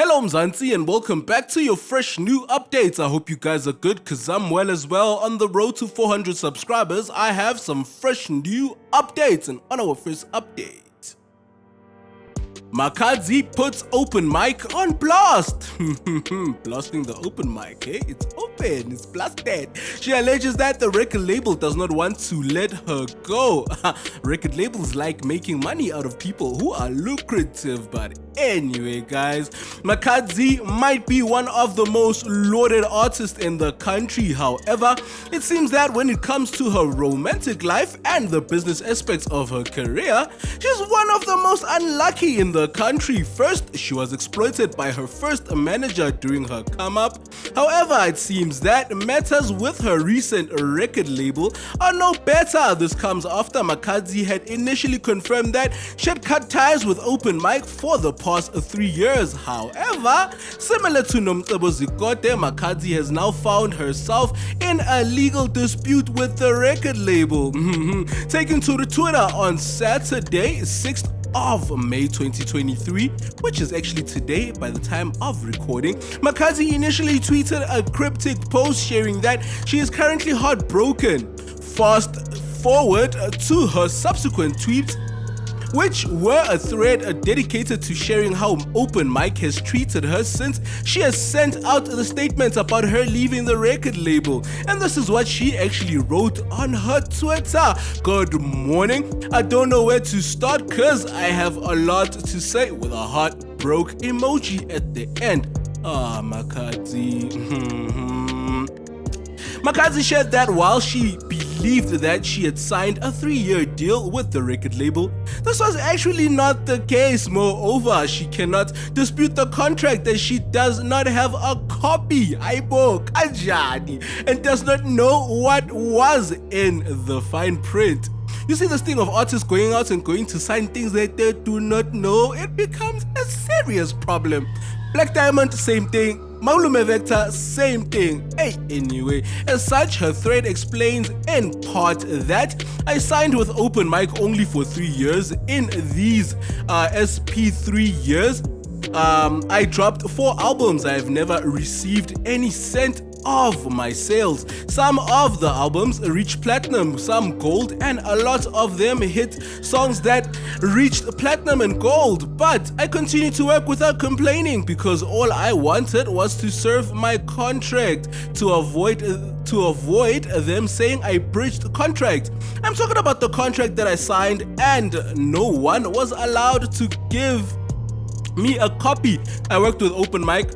Hello Mzansi and welcome back to your fresh new updates. I hope you guys are good because I'm well as well. On the road to 400 subscribers, I have some fresh new updates, and on our first update, Makhadzi puts open mic on blast. Blasting the open mic, eh? It's open, it's blasted. She alleges that the record label does not want to let her go. Record labels like making money out of people who are lucrative, but anyway guys, Makhadzi might be one of the most lauded artists in the country. However, it seems that when it comes to her romantic life and the business aspects of her career, she's one of the most unlucky in the country. First, she was exploited by her first manager during her come up. However, it seems that matters with her recent record label are no better. This comes after Makhadzi had initially confirmed that she had cut ties with open mic for the past 3 years. However, similar to Nomcebo Zikote, Makhadzi has now found herself in a legal dispute with the record label. Taken to the Twitter on Saturday, 6th of May 2023, which is actually today by the time of recording, Makhadzi initially tweeted a cryptic post sharing that she is currently heartbroken. Fast forward to her subsequent tweets, which were a thread dedicated to sharing how open mic has treated her since she has sent out the statements about her leaving the record label. And this is what she actually wrote on her Twitter. Good morning. I don't know where to start cause I have a lot to say, with a heart broke emoji at the end. Makhadzi. Makhadzi shared that while she believed that she had signed a 3-year deal with the record label, this was actually not the case. Moreover, she cannot dispute the contract as she does not have a copy, and does not know what was in the fine print. You see, this thing of artists going out and going to sign things that they do not know, it becomes a serious problem. Black Diamond, same thing. Maulume Vector, same thing. Hey, anyway, as such, her thread explains in part that I signed with open mic only for 3 years. In these SP3 years, I dropped 4 albums. I have never received any cent of my sales. Some of the albums reached platinum, some gold, and a lot of them hit songs that reached platinum and gold. But I continued to work without complaining because all I wanted was to serve my contract to avoid them saying I breached the contract. I'm talking about the contract that I signed, and no one was allowed to give me a copy. I worked with open mic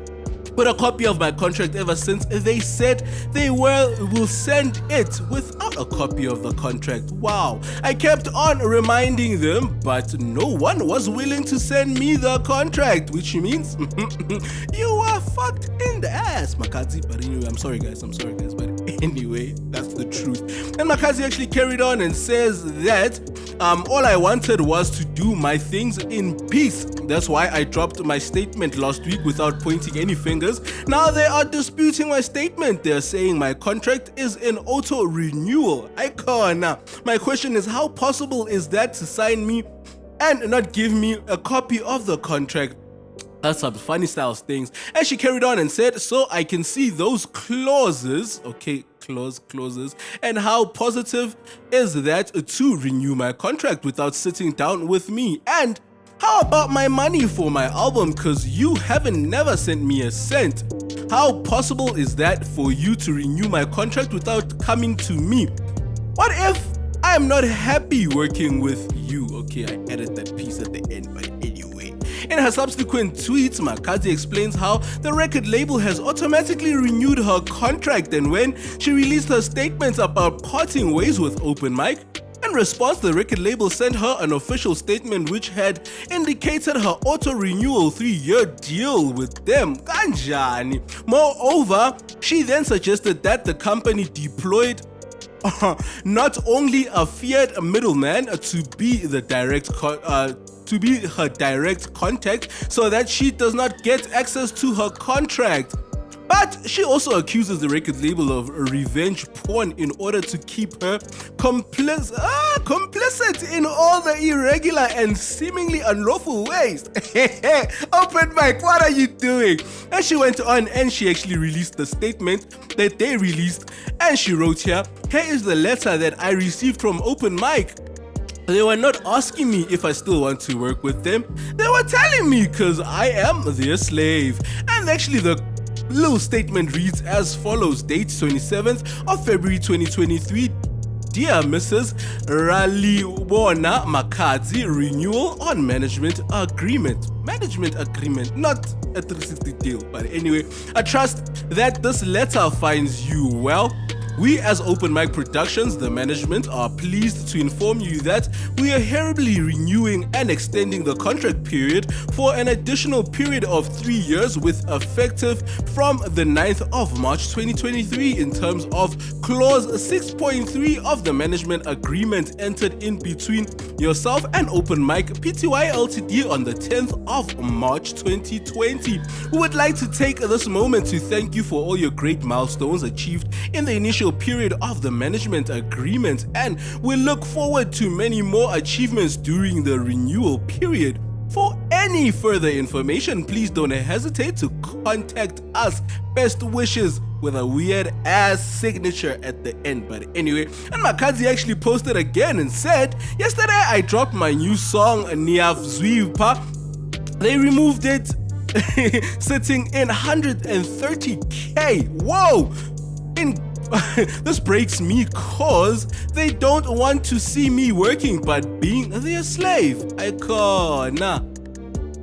with a copy of my contract ever since they said they will send it without a copy of the contract. Wow. I kept on reminding them, but no one was willing to send me the contract, which means you are fucked in the ass, Makhadzi. But anyway, I'm sorry guys, but anyway, that's the truth. And Makhadzi actually carried on and says that all I wanted was to do my things in peace. That's why I dropped my statement last week without pointing any fingers. Now they are disputing my statement. They're saying my contract is in auto renewal. My question is, how possible is that to sign me and not give me a copy of the contract? That's some funny styles things. And she carried on and said, so I can see those clauses, okay, clauses, and how positive is that to renew my contract without sitting down with me? And how about my money for my album? Cause you haven't never sent me a cent. How possible is that for you to renew my contract without coming to me? What if I'm not happy working with you? Okay, I added that piece at the end, but anyway. In her subsequent tweets, Makhadzi explains how the record label has automatically renewed her contract, and when she released her statements about parting ways with open mic, in response, the record label sent her an official statement which had indicated her auto-renewal 3-year deal with them. Kanjani. Moreover, she then suggested that the company deployed not only a feared middleman to be her direct contact so that she does not get access to her contract, But she also accuses the record label of revenge porn in order to keep her complicit in all the irregular and seemingly unlawful ways. Open mic, what are you doing? And she went on and she actually released the statement that they released, and she wrote here is the letter that I received from Open Mic. They were not asking me if I still want to work with them. They were telling me because I am their slave. And actually the little statement reads as follows. Date 27th of February 2023. Dear Mrs. Raliwona Makhadzi, renewal on management agreement. Management agreement, not a 360 deal. But anyway, I trust that this letter finds you well. We as Open Mic Productions, the management, are pleased to inform you that we are hereby renewing and extending the contract period for an additional period of 3 years with effective from the 9th of March 2023 in terms of clause 6.3 of the management agreement entered in between yourself and Open Mic Pty Ltd on the 10th of March 2020. We would like to take this moment to thank you for all your great milestones achieved in the initial period of the management agreement, and we look forward to many more achievements during the renewal period. For any further information, please don't hesitate to contact us. Best wishes, with a weird ass signature at the end. But anyway, and Makhadzi actually posted again and said, yesterday I dropped my new song Niavzwipa. They removed it sitting in 130k. Whoa! This breaks me cause they don't want to see me working but being their slave. Icona.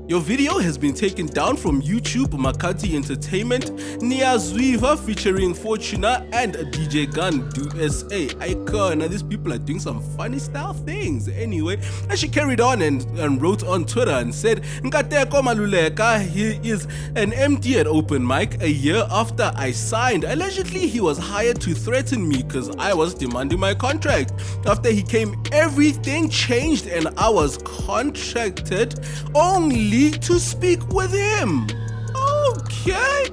Your video has been taken down from YouTube. Makhadzi Entertainment, Niavzwipa featuring Fortuna and DJ Gun Ndu SA. Icona. These people are doing some funny style things. Anyway, and she carried on and wrote on Twitter and said, Nkateko Maluleka, he is an MD at Open Mic a year after I signed. Allegedly, he was hired to threaten me because I was demanding my contract. After he came, everything changed and I was contracted only to speak with him. Okay.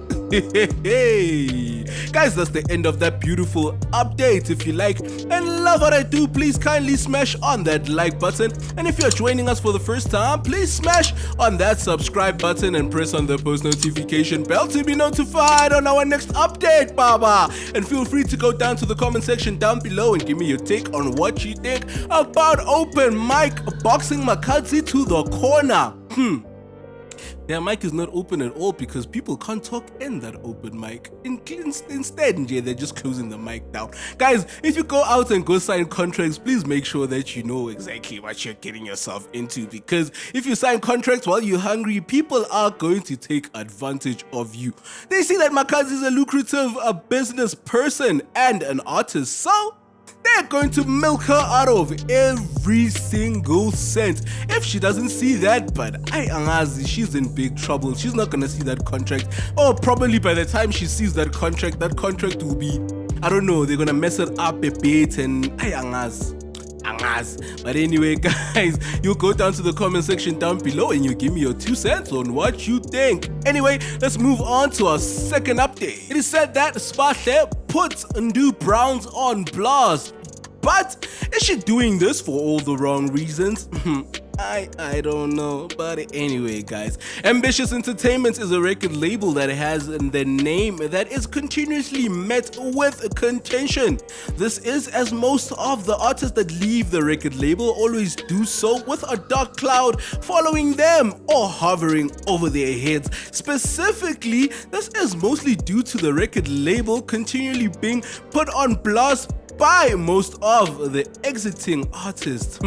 Guys, that's the end of that beautiful update. If you like and love what I do, please kindly smash on that like button. And if you're joining us for the first time, please smash on that subscribe button and press on the post notification bell to be notified on our next update, baba. And feel free to go down to the comment section down below and give me your take on what you think about Open Mic boxing Makhadzi to the corner. Their mic is not open at all because people can't talk in that open mic. Instead, they're just closing the mic down. Guys, if you go out and go sign contracts, please make sure that you know exactly what you're getting yourself into, because if you sign contracts while you're hungry, people are going to take advantage of you. They see that Makhadzi is a lucrative business person and an artist, so they're going to milk her out of every single cent. If she doesn't see that, but she's in big trouble. She's not going to see that contract. Or probably by the time she sees that contract will be, I don't know, they're going to mess it up a bit and But anyway, guys, you go down to the comment section down below and you give me your 2 cents on what you think. Anyway, let's move on to our second update. It is said that Sbahle puts Ndu Browns on blast. But is she doing this for all the wrong reasons? I don't know. But anyway, guys, Ambitious Entertainment is a record label that has the name that is continuously met with contention. This is as most of the artists that leave the record label always do so with a dark cloud following them or hovering over their heads. Specifically, this is mostly due to the record label continually being put on blast by most of the exiting artists.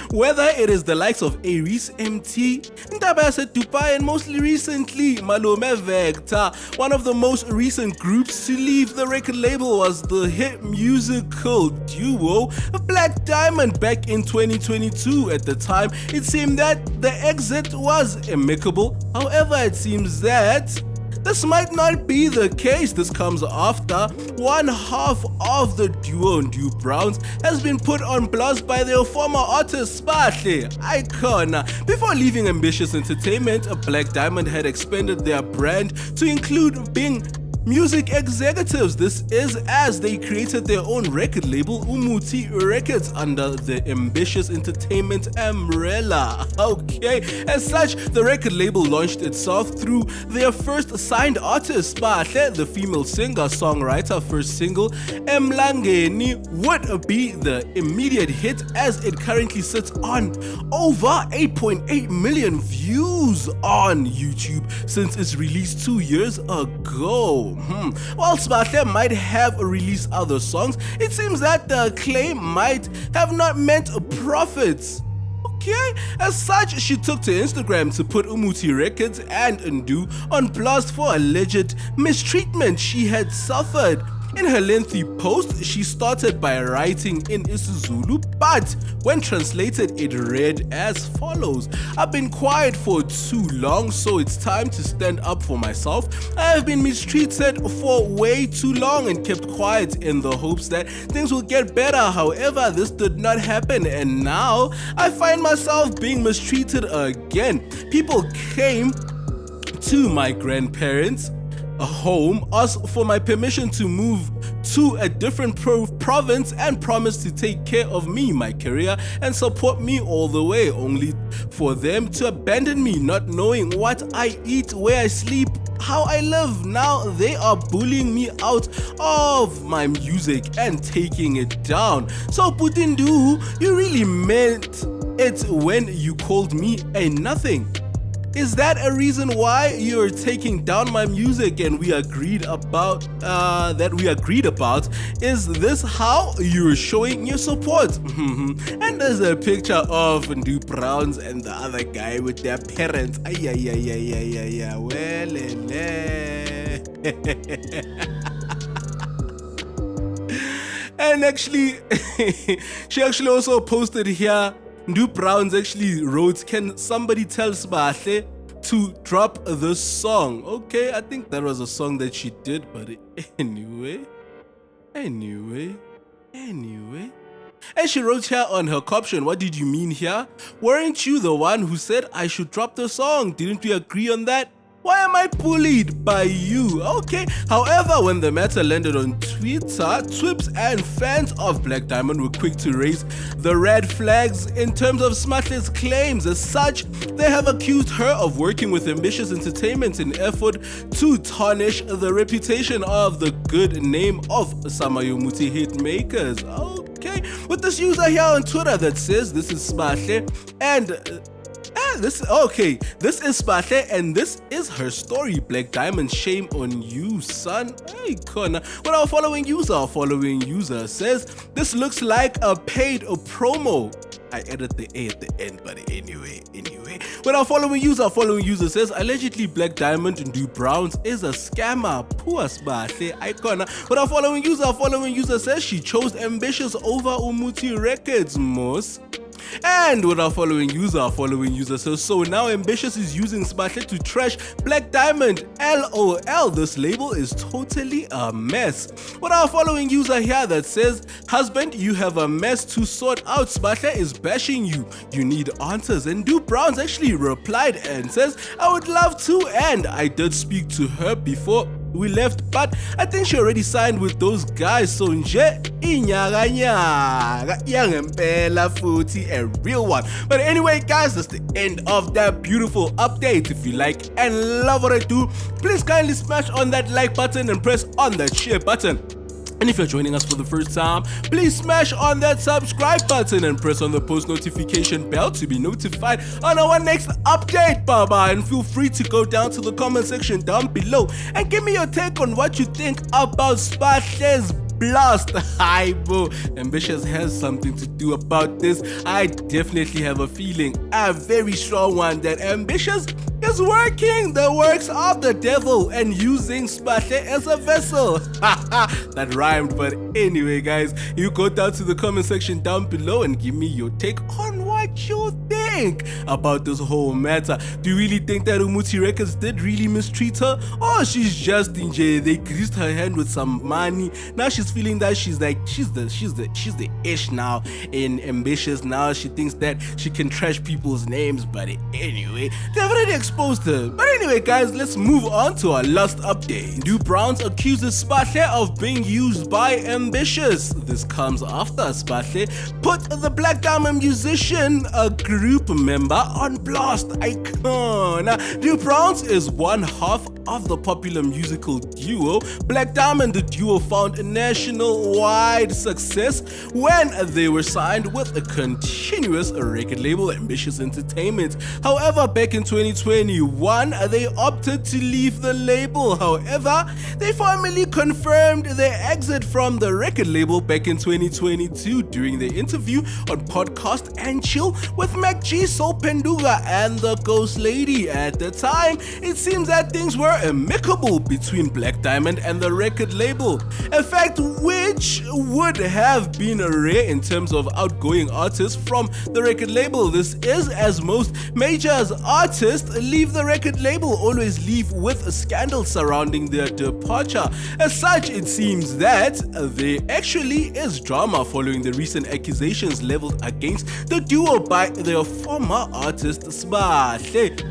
Whether it is the likes of Aries MT, Ndaba Dubai, and mostly recently Malome Vector. One of the most recent groups to leave the record label was the hit musical duo Black Diamond back in 2022. At the time, it seemed that the exit was amicable. However, it seems that This might not be the case. This comes after one half of the duo Ndu Browns has been put on blast by their former artist Sbahle, Icon. Before leaving Ambitious Entertainment, Black Diamond had expanded their brand to include being music executives. This is as they created their own record label, Umuti Records, under the Ambitious Entertainment umbrella. Okay, as such, the record label launched itself through their first signed artist, Sbahle, the female singer-songwriter. First single, Emlangeni, would be the immediate hit, as it currently sits on over 8.8 million views on YouTube since its release 2 years ago. While Sbahle might have released other songs, it seems that the claim might have not meant profits. Okay, as such, she took to Instagram to put Umuti Records and Ndu on blast for alleged mistreatment she had suffered. In her lengthy post, she started by writing in isiZulu, but when translated, it read as follows: I've been quiet for too long, so it's time to stand up for myself. I have been mistreated for way too long and kept quiet in the hopes that things will get better. However, this did not happen, and now I find myself being mistreated again. People came to my grandparents' home, asked for my permission to move to a different province, and promised to take care of me, my career, and support me all the way, only for them to abandon me, not knowing what I eat, where I sleep, how I live. Now they are bullying me out of my music and taking it down. So Putindu, you really meant it when you called me a nothing. Is that a reason why you're taking down my music and we agreed about Is this how you're showing your support? And there's a picture of Ndu Browns and the other guy with their parents. And actually, she actually also posted here, Ndu Browns actually wrote, can somebody tell Sbahle to drop the song? Okay, I think that was a song that she did, but anyway. And she wrote here on her caption, what did you mean here? Weren't you the one who said I should drop the song? Didn't we agree on that? Why am I bullied by you? Okay, however, when the matter landed on Twitter, Twips and fans of Black Diamond were quick to raise the red flags in terms of Sbahle's claims. As such, they have accused her of working with Ambitious Entertainment in effort to tarnish the reputation of the good name of Samayomuti hitmakers. Okay, with this user here on Twitter that says this is Sbahle and this is Sbahle and this is her story. Black Diamond, shame on you, son. Hey, Connor. But our following user says this looks like a paid promo. I added the A at the end, but anyway. But our following user says allegedly Black Diamond and Ndu Browns is a scammer. Poor Sbahle, icon. But our following user says she chose Ambitious over Umuti Records, Mos. And with our following user says, so now Ambitious is using Sbahle to trash Black Diamond. LOL, this label is totally a mess. With our following user here that says, husband, you have a mess to sort out. Sbahle is bashing you. You need answers. And Ndu Browns actually replied and says, I would love to, and I did speak to her before we left, but I think she already signed with those guys, so nje inyaganya yangempela futhi, a real one. But anyway guys, that's the end of that beautiful update. If you like and love what I do, please kindly smash on that like button and press on that share button. And if you're joining us for the first time, please smash on that subscribe button and press on the post notification bell to be notified on our next update. Bye-bye, and feel free to go down to the comment section down below and give me your take on what you think about Sbahle's blast. Hi, bro. Ambitious has something to do about this. I definitely have a feeling, a very strong one, that Ambitious is working the works of the devil and using Sbahle as a vessel. That rhymed, but anyway guys, you go down to the comment section down below and give me your take on what you think. think about this whole matter? Do you really think that Umuti Records did really mistreat her? Or she's just in jail, they greased her hand with some money, now she's feeling that she's the ish now in Ambitious. Now she thinks that she can trash people's names, but anyway, they've already exposed her. But anyway guys, let's move on to our last update. Ndu Browns accuses Sbahle of being used by Ambitious. This comes after Sbahle put the Black Diamond musician, a group member, on blast. Icon. Ndu Browns is one half of the popular musical duo Black Diamond. The duo found nationwide success when they were signed with a continuous record label, Ambitious Entertainment. However, back in 2021, they opted to leave the label. However, they formally confirmed their exit from the record label back in 2022 during their interview on Podcast and Chill with Makhadzi, Soul Penduga, and the Ghost Lady. At the time, it seems that things were amicable between Black Diamond and the record label, a fact which would have been rare in terms of outgoing artists from the record label. This is as most major artists leave the record label always leave with a scandal surrounding their departure. As such, it seems that there actually is drama following the recent accusations leveled against the duo by their former artist Sbahle.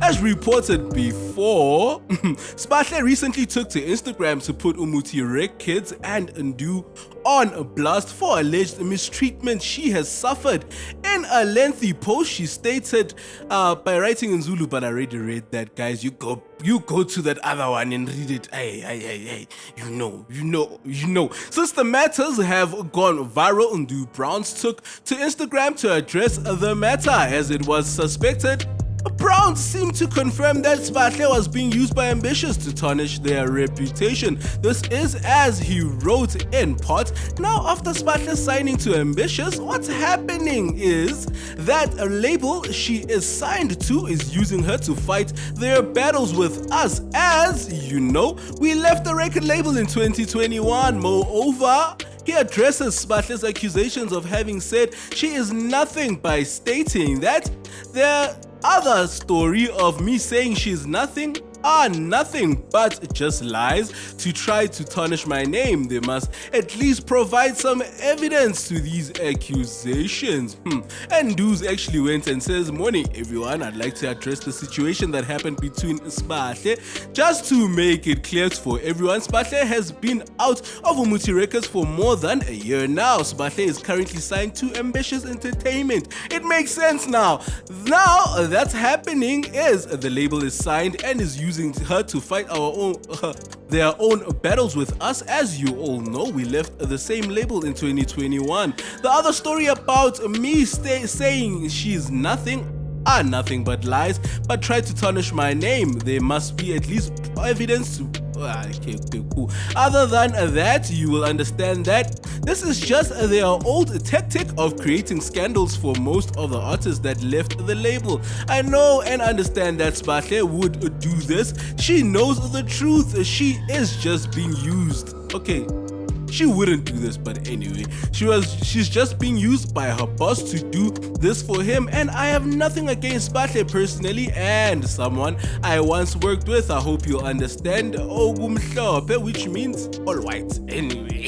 As reported before, Sbahle recently took to Instagram to put Umuti Records and Ndu on blast for alleged mistreatment she has suffered. In a lengthy post, she stated by writing in Zulu, but I already read that, guys. You go to that other one and read it. Hey, you know. Since the matters have gone viral, Ndu Browns took to Instagram to address the matter, as it was suspected. Browns seemed to confirm that Sbahle was being used by Ambitious to tarnish their reputation. This is as he wrote in part, now after Sbahle signing to Ambitious, what's happening is that a label she is signed to is using her to fight their battles with us. As you know, we left the record label in 2021. Moreover, he addresses Sbahle's accusations of having said she is nothing by stating that the other story of me saying she's nothing are nothing but just lies to try to tarnish my name. They must at least provide some evidence to these accusations. And Ndu's actually went and says, morning everyone, I'd like to address the situation that happened between Sbahle. Just to make it clear for everyone, Sbahle has been out of Umuti Records for more than a year now. Sbahle is currently signed to Ambitious Entertainment. It makes sense now. Now that's happening is the label is signed and is using her to fight their own battles with us. As you all know, we left the same label in 2021. The other story about me saying she's nothing are nothing but lies, but try to tarnish my name. There must be at least evidence to okay, cool. Other than that, you will understand that this is just their old tactic of creating scandals for most of the artists that left the label. I know and understand that Sbahle would do this. She knows the truth. She is just being used. Okay, she wouldn't do this, but anyway, she's just being used by her boss to do this for him, and I have nothing against Sbahle personally and someone I once worked with. I hope you understand. Ogumhlope, which means all white. Anyway,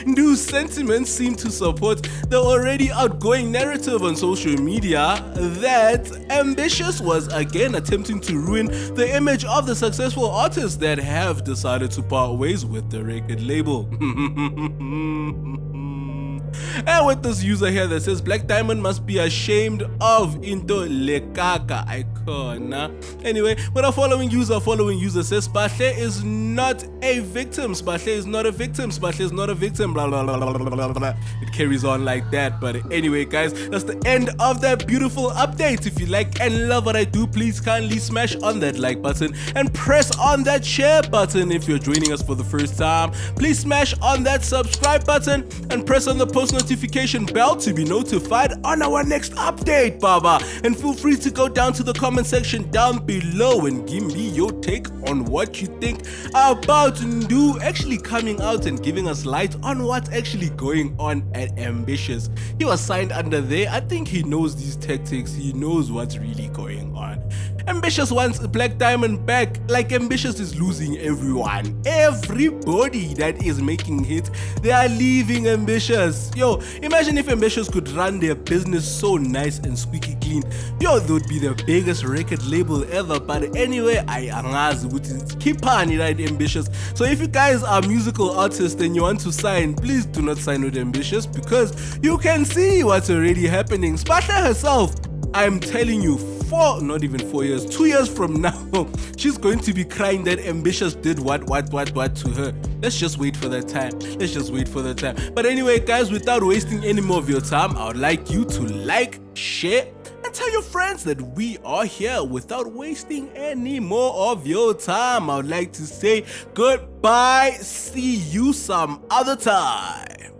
Ndu's sentiments seem to support the already outgoing narrative on social media that Ambitious was again attempting to ruin the image of the successful artists that have decided to part ways with the record label. And with this user here that says Black Diamond must be ashamed of into lekaka icon. Anyway, with our following user says Sbahle is not a victim. Sbahle is not a victim. Sbahle is not a victim. Blah, blah, blah, blah, blah, blah. It carries on like that. But anyway, guys, that's the end of that beautiful update. If you like and love what I do, please kindly smash on that like button and press on that share button. If you're joining us for the first time, please smash on that subscribe button and press on the post post notification bell to be notified on our next update, Baba. And feel free to go down to the comment section down below and give me your take on what you think about Ndu actually coming out and giving us light on what's actually going on at Ambitious. He was signed under there. I think he knows these tactics. He knows what's really going on. Ambitious wants Black Diamond back. Like, Ambitious is losing everyone. Everybody that is making hits, they are leaving Ambitious. Yo, imagine if Ambitious could run their business so nice and squeaky clean. Yo, they would be the biggest record label ever. But anyway, I angazi ukuthi keep on right, Ambitious. So if you guys are musical artists and you want to sign, please do not sign with Ambitious, because you can see what's already happening. Sbahle herself, I'm telling you, not even 4 years, 2 years from now, she's going to be crying that Ambitious did what to her. Let's just wait for that time. Let's just wait for that time. But anyway, guys, without wasting any more of your time, I would like you to like, share, and tell your friends that we are here. Without wasting any more of your time, I would like to say goodbye. See you some other time.